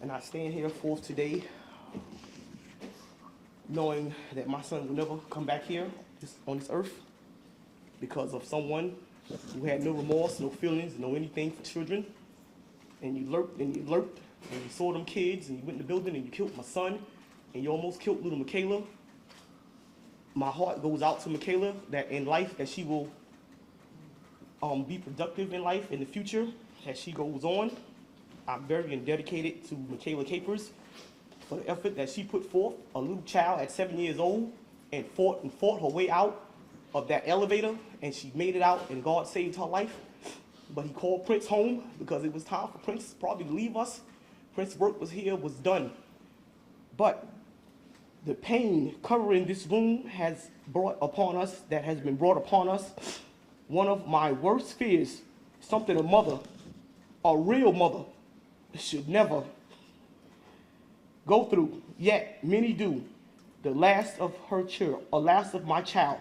And I stand here forth today knowing that my son will never come back here on this earth because of someone who had no remorse, no feelings, no anything for children. And you lurked and you lurked and you saw them kids and you went in the building and you killed my son and you almost killed little Mikayla. My heart goes out to Mikayla that in life that she will be productive in life in the future as she goes on. I'm very indebted to Mikayla Capers for the effort that she put forth, a little child at 7 years old, and fought her way out of that elevator, and she made it out, and God saved her life. But he called Prince home because it was time for Prince probably to leave us. Prince's work was done. But the pain covering this room has been brought upon us. One of my worst fears, something a real mother, should never go through, yet many do. The last of my child.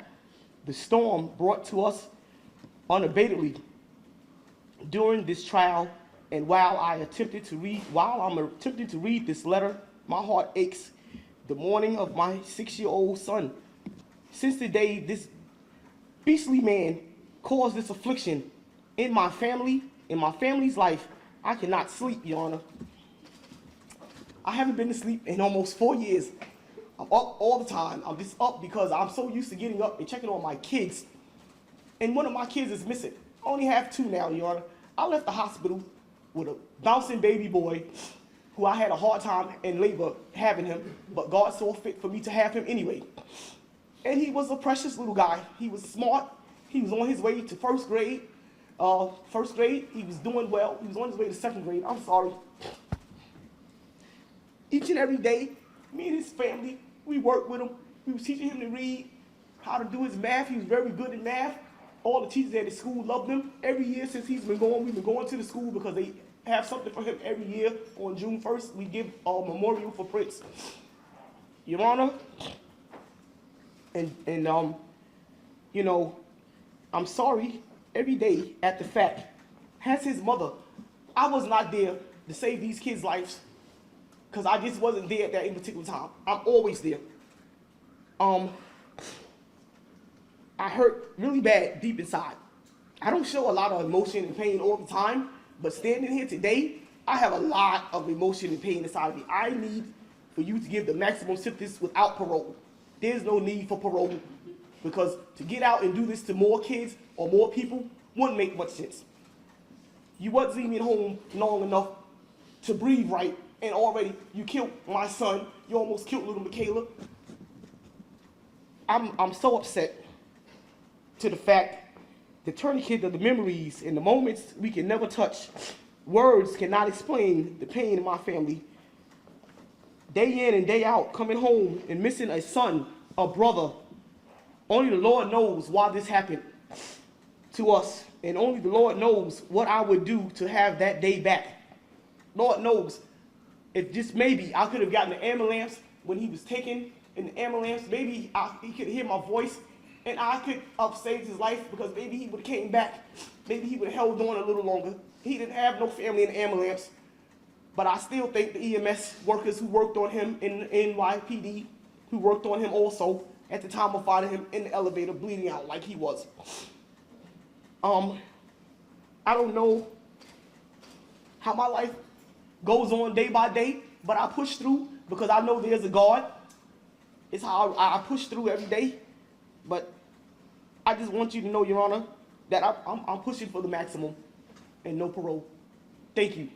The storm brought to us unabatedly during this trial, and while I'm attempting to read this letter, my heart aches. The morning of my 6-year-old son. Since the day this beastly man caused this affliction in my family's life, I cannot sleep, Your Honor. I haven't been to sleep in almost 4 years. I'm up all the time. I'm just up because I'm so used to getting up and checking on my kids. And one of my kids is missing. I only have 2 now, Your Honor. I left the hospital with a bouncing baby boy who I had a hard time in labor having him, but God saw fit for me to have him anyway. And he was a precious little guy. He was smart. He was on his way to first grade. He was doing well. He was on his way to 2nd grade. I'm sorry. Each and every day, me and his family, we worked with him. We was teaching him to read, how to do his math. He was very good at math. All the teachers at the school loved him. Every year since he's been going, we've been going to the school because they have something for him every year. On June 1st, we give a memorial for Prince. Your Honor, I'm sorry every day at the fact, as his mother, I was not there to save these kids' lives because I just wasn't there at that particular time. I'm always there. I hurt really bad deep inside. I don't show a lot of emotion and pain all the time, but standing here today, I have a lot of emotion and pain inside of me. I need for you to give the maximum sentence without parole. There's no need for parole because to get out and do this to more kids or more people wouldn't make much sense. You wasn't even home long enough to breathe right, and already you killed my son. You almost killed little Mikayla. I'm so upset to the fact the tourniquet of the memories and the moments we can never touch. Words cannot explain the pain in my family. Day in and day out, coming home and missing a son, a brother. Only the Lord knows why this happened to us, and only the Lord knows what I would do to have that day back. Lord knows, if just maybe I could have gotten the ambulance when he was taken in the ambulance, maybe he could hear my voice, and I could have saved his life because maybe he would have came back. Maybe he would have held on a little longer. He didn't have no family in the ambulance, but I still think the EMS workers who worked on him in NYPD, who worked on him also at the time of finding him in the elevator bleeding out like he was. I don't know how my life goes on day by day, but I push through because I know there's a God. It's how I push through every day. But I just want you to know, Your Honor, that I'm pushing for the maximum and no parole. Thank you.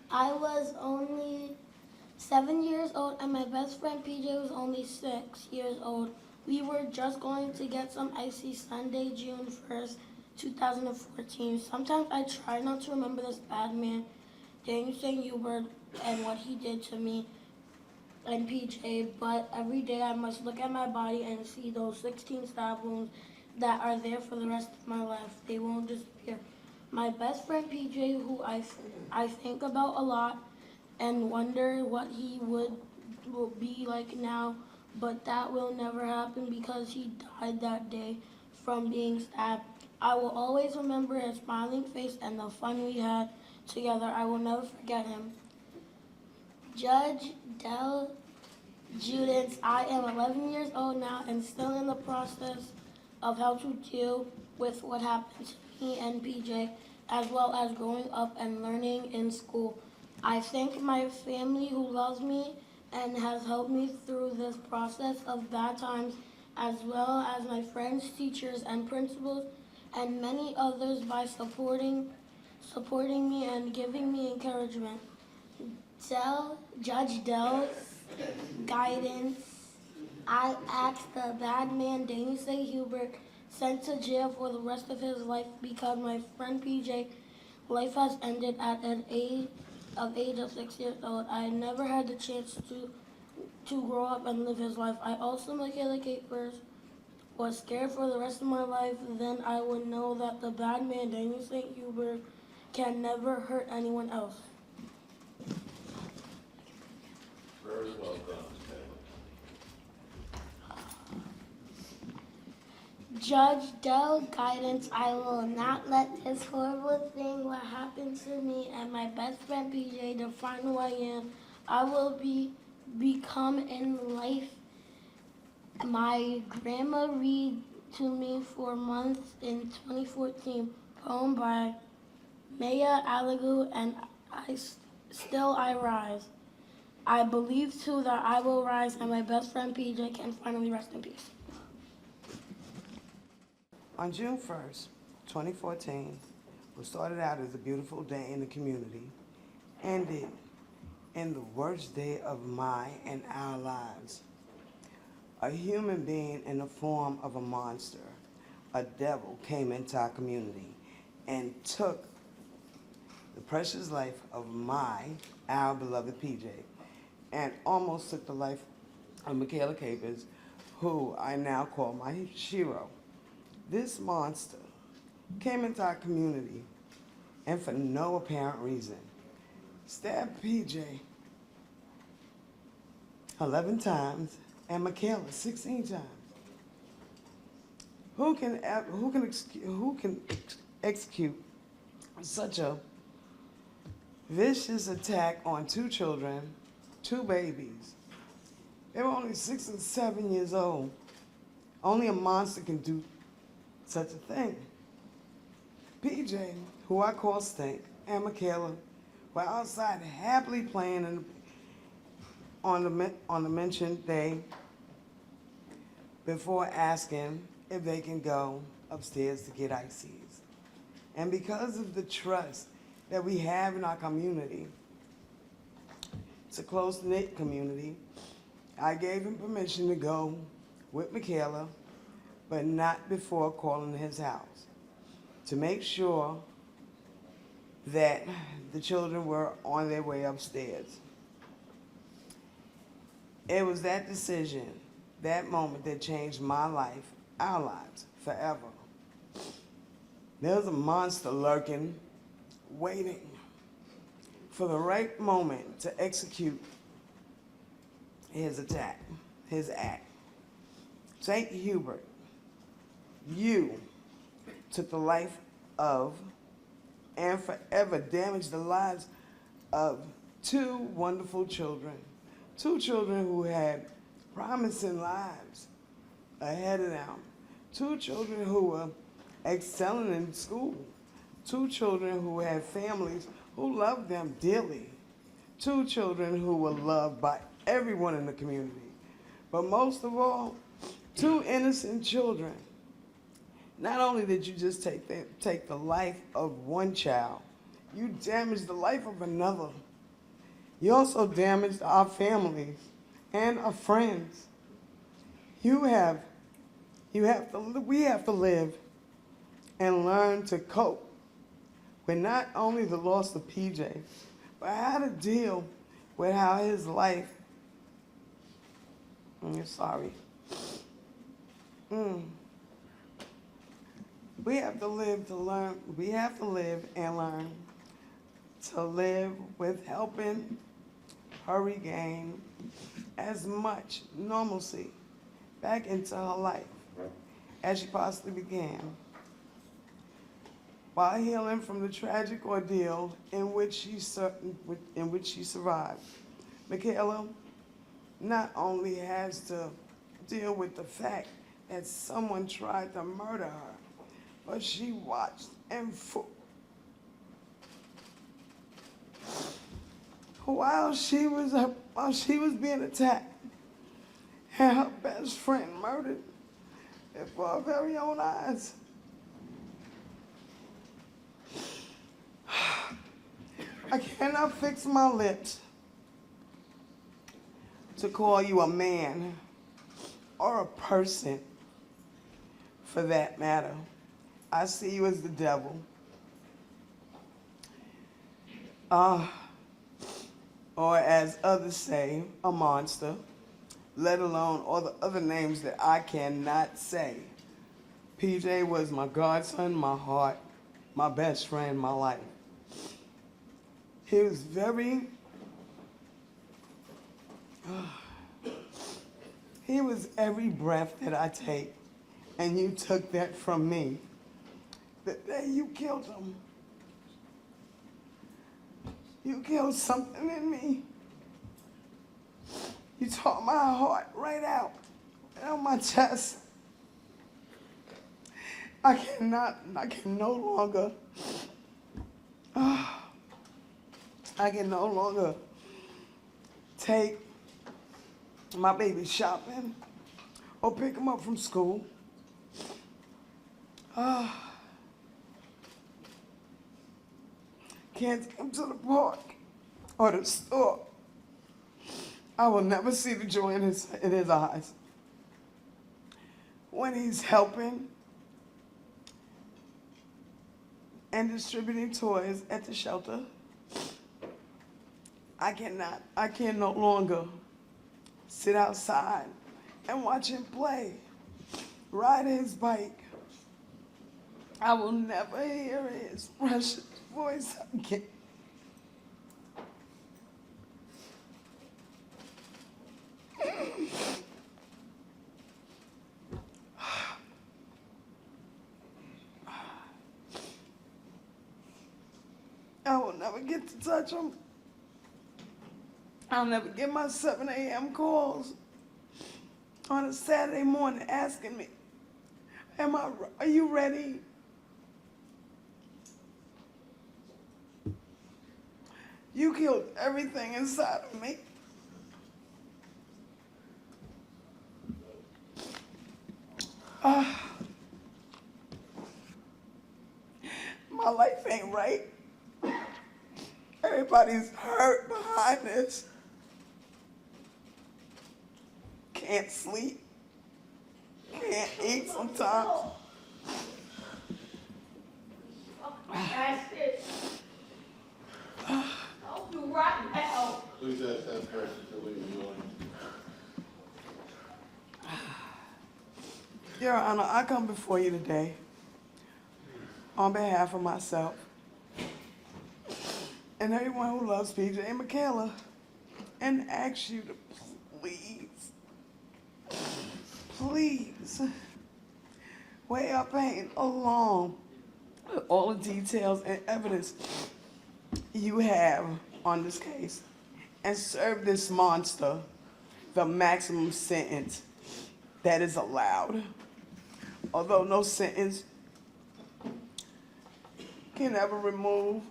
I was only 7 years old, and my best friend PJ was only 6 years old. We were just going to get some icy Sunday, June 1st, 2014. Sometimes I try not to remember this bad man, Hubert, and what he did to me and PJ, but every day I must look at my body and see those 16 stab wounds that are there for the rest of my life. They won't disappear. My best friend PJ, who I think about a lot and wonder what he will be like now, but that will never happen because he died that day from being stabbed. I will always remember his smiling face and the fun we had together. I will never forget him. Judge Del Judith, I am 11 years old now and still in the process of how to deal with what happened to me and PJ, as well as growing up and learning in school. I thank my family who loves me and has helped me through this process of bad times, as well as my friends, teachers, and principals, and many others by supporting me and giving me encouragement. Judge Dell's guidance, I asked the bad man Danny Say Hubert sent to jail for the rest of his life because my friend PJ life has ended at an age of 6 years old. I never had the chance to grow up and live his life. I also, Mikayla Capers, was scared for the rest of my life. Then I would know that the bad man Daniel St. Hubert can never hurt anyone else. Very well done, Judge Dell guidance, I will not let this horrible thing what happened to me and my best friend PJ define who I am. I will become in life. My grandma read to me for months in 2014, poem by Maya Aligu, and I rise. I believe too that I will rise and my best friend PJ can finally rest in peace. On June 1st, 2014, what started out as a beautiful day in the community ended in the worst day of my and our lives. A human being in the form of a monster, a devil, came into our community and took the precious life of our beloved PJ, and almost took the life of Mikayla Capers, who I now call my hero. This monster came into our community and for no apparent reason stabbed PJ 11 times and Mikayla 16 times. Who can execute such a vicious attack on two children, two babies? They were only 6 and 7 years old. Only a monster can do such a thing. PJ, who I call Stink, and Mikayla were outside happily playing on the mentioned day before asking if they can go upstairs to get ices. And because of the trust that we have in our community, it's a close-knit community, I gave him permission to go with Mikayla, but not before calling his house, to make sure that the children were on their way upstairs. It was that decision, that moment, that changed my life, our lives, forever. There was a monster lurking, waiting for the right moment to execute his attack, his act. St. Hubert, you took the life of and forever damaged the lives of two wonderful children. Two children who had promising lives ahead of them. Two children who were excelling in school. Two children who had families who loved them dearly. Two children who were loved by everyone in the community. But most of all, two innocent children. Not only did you just take the life of one child, you damaged the life of another. You also damaged our families and our friends. We have to live and learn to cope with not only the loss of PJ, but how to deal with how his life, we have to live to learn. We have to live and learn to live with helping her regain as much normalcy back into her life as she possibly began, while healing from the tragic ordeal in which she survived. Mikayla not only has to deal with the fact that someone tried to murder her, but she watched and while she was being attacked and her best friend murdered before our very own eyes. I cannot fix my lips to call you a man or a person for that matter. I see you as the devil. Or as others say, a monster, let alone all the other names that I cannot say. PJ was my godson, my heart, my best friend, my life. He was he was every breath that I take, and you took that from me. The day you killed him, you killed something in me. You tore my heart right out my chest. I can no longer take my baby shopping or pick him up from school. Can't take him to the park or the store. I will never see the joy in his eyes when he's helping and distributing toys at the shelter. I can no longer sit outside and watch him play, ride his bike. I will never hear his precious voice again. I will never get to touch him. I'll never get my 7 a.m. calls on a Saturday morning asking me, are you ready? You killed everything inside of me. My life ain't right. Everybody's hurt behind this. Can't sleep. Can't eat sometimes. That's it. I'll do right now. Please ask that person to leave the audience. Your Honor, I come before you today on behalf of myself and everyone who loves PJ and Mikayla and ask you to please weigh our pain along with all the details and evidence you have on this case and serve this monster the maximum sentence that is allowed. Although no sentence can ever remove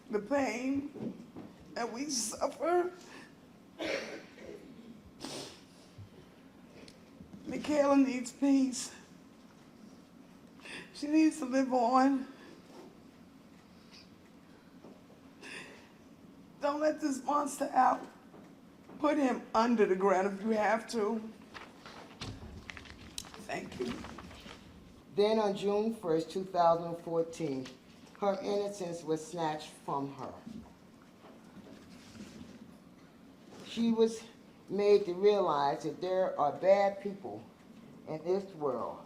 the pain that we suffer. Mikayla needs peace. She needs to live on. Don't let this monster out. Put him under the ground if you have to. Thank you. Then on June 1st, 2014, her innocence was snatched from her. She was made to realize that there are bad people in this world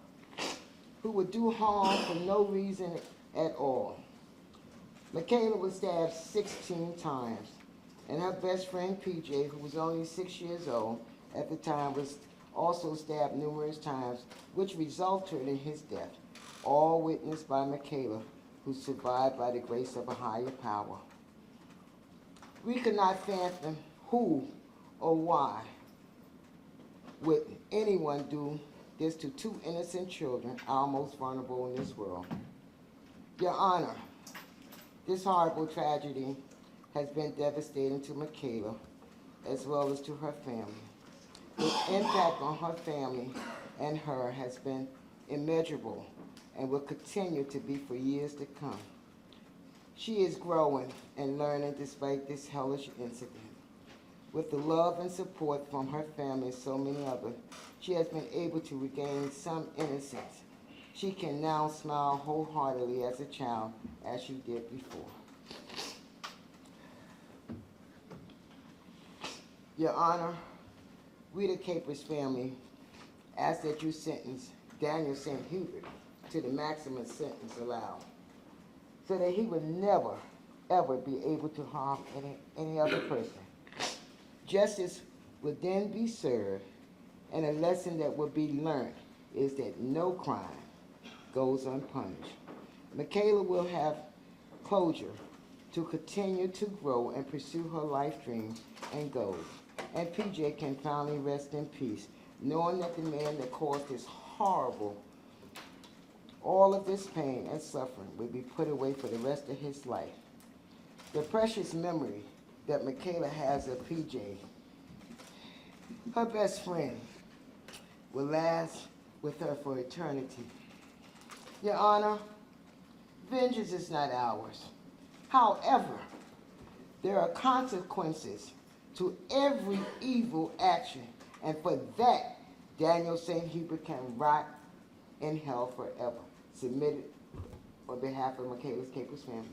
who would do harm for no reason at all. Mikayla was stabbed 16 times, and her best friend PJ, who was only 6 years old at the time, was also stabbed numerous times, which resulted in his death, all witnessed by Mikayla, who survived by the grace of a higher power. We could not fathom who or why would anyone do this to two innocent children, our most vulnerable in this world? Your Honor, this horrible tragedy has been devastating to Mikayla as well as to her family. The impact on her family and her has been immeasurable and will continue to be for years to come. She is growing and learning despite this hellish incident. With the love and support from her family and so many others, she has been able to regain some innocence. She can now smile wholeheartedly as a child as she did before. Your Honor, we the Capers family ask that you sentence Daniel St. Hubert to the maximum sentence allowed, so that he would never, ever be able to harm any other person. Justice would then be served, and a lesson that would be learned is that no crime goes unpunished. Mikayla will have closure to continue to grow and pursue her life dreams and goals. And PJ can finally rest in peace, knowing that the man that caused this horrible, all of this pain and suffering will be put away for the rest of his life. The precious memory that Mikayla has of PJ, her best friend, will last with her for eternity. Your Honor, vengeance is not ours. However, there are consequences to every evil action, and for that, Daniel St. Hubert can rot in hell forever. Submitted on behalf of Mikayla Capers' family.